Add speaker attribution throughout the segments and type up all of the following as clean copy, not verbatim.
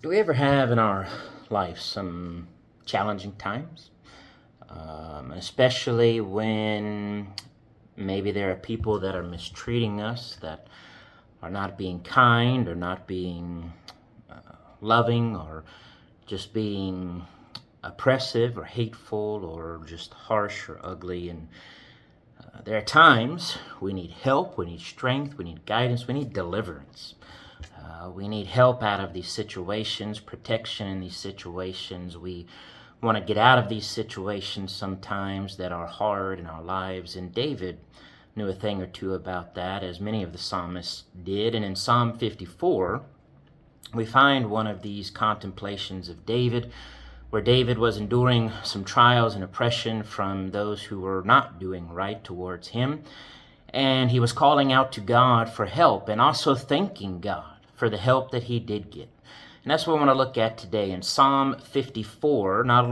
Speaker 1: Do we ever have in our life some challenging times? Especially when maybe there are people that are mistreating us, that are not being kind or not being loving or just being oppressive or hateful or just harsh or ugly. And there are times we need help, we need strength, we need guidance, we need deliverance. We need help out of these situations, protection in these situations. We want to get out of these situations sometimes that are hard in our lives. And David knew a thing or two about that, as many of the psalmists did. And in Psalm 54, we find one of these contemplations of David, where David was enduring some trials and oppression from those who were not doing right towards him. And he was calling out to God for help and also thanking God for the help that he did get. And that's what I want to look at today in Psalm 54, not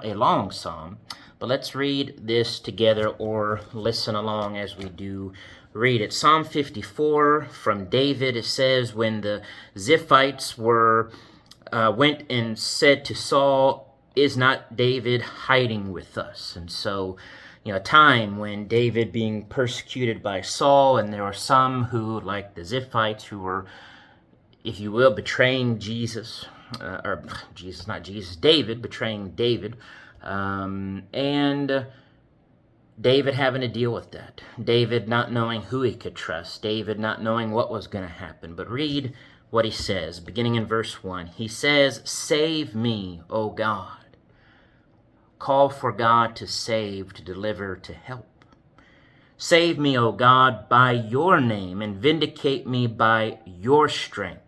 Speaker 1: a long psalm, but let's read this together or listen along as we do read it. Psalm 54 from David, it says, when the Ziphites went and said to Saul, "Is not David hiding with us?" And so, a time when David being persecuted by Saul, and there were some who, like the Ziphites, who were, if you will, betraying David, betraying David, and David having to deal with that. David not knowing who he could trust. David not knowing what was going to happen. But read what he says, beginning in verse 1. He says, "Save me, O God." Call for God to save, to deliver, to help. "Save me, O God, by your name, and vindicate me by your strength."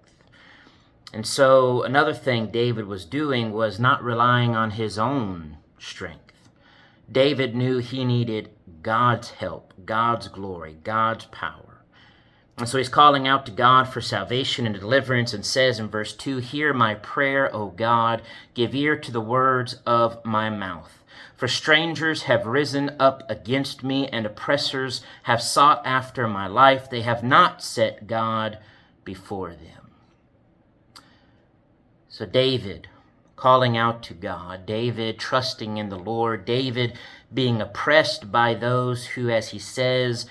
Speaker 1: And so another thing David was doing was not relying on his own strength. David knew he needed God's help, God's glory, God's power. And so he's calling out to God for salvation and deliverance, and says in verse 2, "Hear my prayer, O God, give ear to the words of my mouth. For strangers have risen up against me, and oppressors have sought after my life. They have not set God before them." So David calling out to God, David trusting in the Lord, David being oppressed by those who, as he says,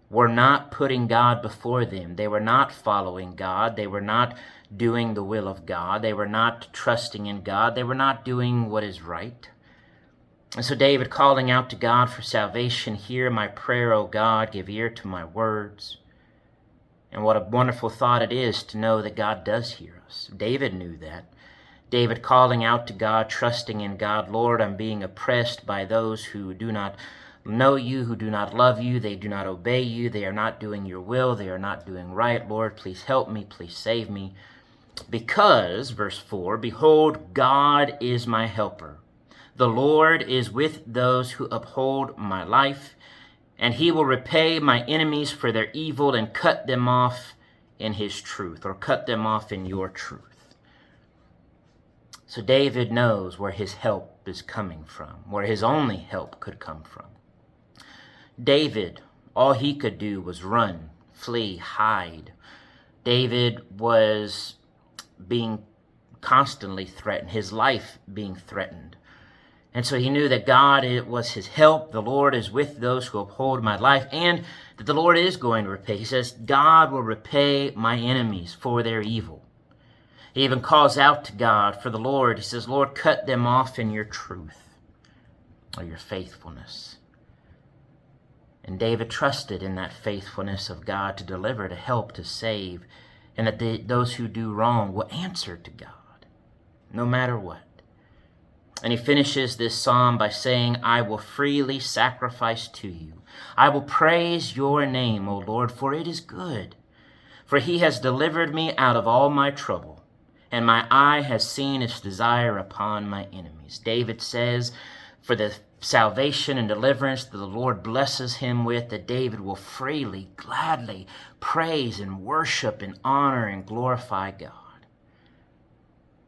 Speaker 1: were not putting God before them. They were not following God. They were not doing the will of God. They were not trusting in God. They were not doing what is right. And so David calling out to God for salvation, "Hear my prayer, O God, give ear to my words." And what a wonderful thought it is to know that God does hear us. David knew that. David calling out to God, trusting in God, "Lord, I'm being oppressed by those who do not know you, who do not love you. They do not obey you. They are not doing your will. They are not doing right. Lord, please help me. Please save me." Because, verse 4, "Behold, God is my helper. The Lord is with those who uphold my life, and he will repay my enemies for their evil and cut them off in his truth," or cut them off in your truth. So David knows where his help is coming from, where his only help could come from. David, all he could do was run, flee, hide. David was being constantly threatened, his life being threatened. And so he knew that God was his help. The Lord is with those who uphold my life, and that the Lord is going to repay. He says, God will repay my enemies for their evil. He even calls out to God for the Lord. He says, "Lord, cut them off in your truth," or your faithfulness. And David trusted in that faithfulness of God to deliver, to help, to save, and that those who do wrong will answer to God, no matter what. And he finishes this psalm by saying, "I will freely sacrifice to you. I will praise your name, O Lord, for it is good. For he has delivered me out of all my trouble, and my eye has seen its desire upon my enemies." David says, for the salvation and deliverance that the Lord blesses him with, that David will freely, gladly praise and worship and honor and glorify God.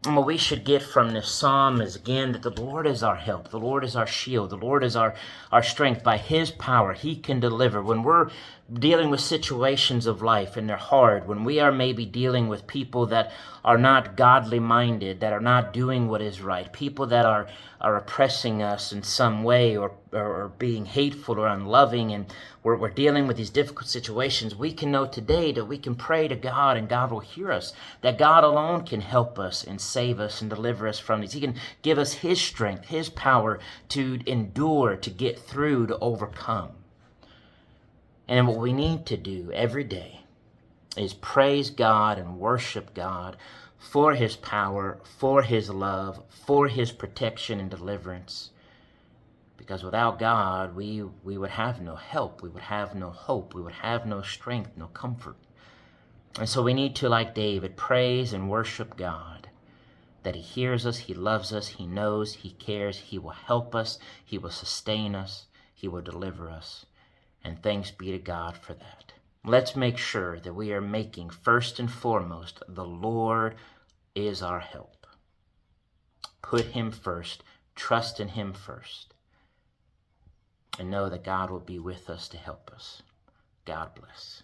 Speaker 1: And what we should get from this psalm is, again, that the Lord is our help. The Lord is our shield. The Lord is our strength. By his power, he can deliver. When we're dealing with situations of life and they're hard, when we are maybe dealing with people that are not godly minded, that are not doing what is right, people that are oppressing us in some way, or being hateful or unloving, and we're dealing with these difficult situations, we can know today that we can pray to God and God will hear us, that God alone can help us and save us and deliver us from these. He can give us His strength, His power to endure, to get through, to overcome. And what we need to do every day is praise God and worship God for His power, for His love, for His protection and deliverance. Because without God, we would have no help, we would have no hope, we would have no strength, no comfort. And so we need to, like David, praise and worship God, that He hears us, He loves us, He knows, He cares, He will help us, He will sustain us, He will deliver us. And thanks be to God for that. Let's make sure that we are making first and foremost, the Lord is our help. Put Him first, trust in Him first, and know that God will be with us to help us. God bless.